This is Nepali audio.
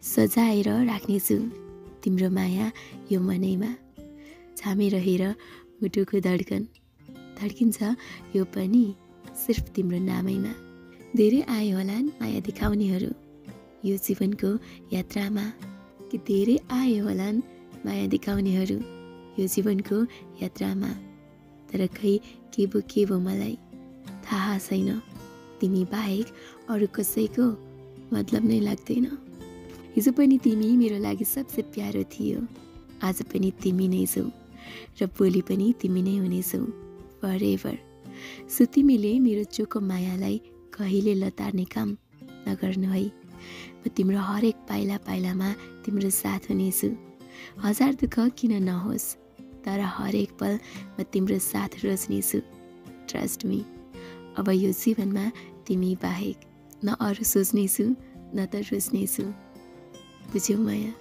सजाएर राख्नेछु तिम्रो माया यो मनैमा। छामेर हेर मुटुको धड्कन, धड्किन्छ यो पनि सिर्फ तिम्रो नामैमा। धेरै आए होलान् माया देखाउनेहरू यो जीवनको यात्रामा, कि धेरै आए होलान् माया देखाउनेहरू यो जीवनको यात्रामा। तर खै के भो मलाई थाहा छैन, तिमी बाहेक अरू कसैको मतलब नै लाग्दैन। हिजो पनि तिमी मेरो लागि सबसे प्यारो थियो, आज पनि तिमी नै छौ र भोलि पनि तिमी नै हुनेछौ फरएभर। सो तिमीले मेरो चोखो मायालाई कहिले लतार्ने काम नगर्नु है। म तिम्रो हरेक पाइला पाइलामा तिम्रो साथ हुनेछु। हजार दुःख किन नहोस्, तर हरेक पल म तिम्रो साथ रोज्नेछु। ट्रस्ट मी, अब यो जीवनमा तिमी बाहेक न अरू सोच्नेछु न त रोज्नेछु। बुझ्यौ माया?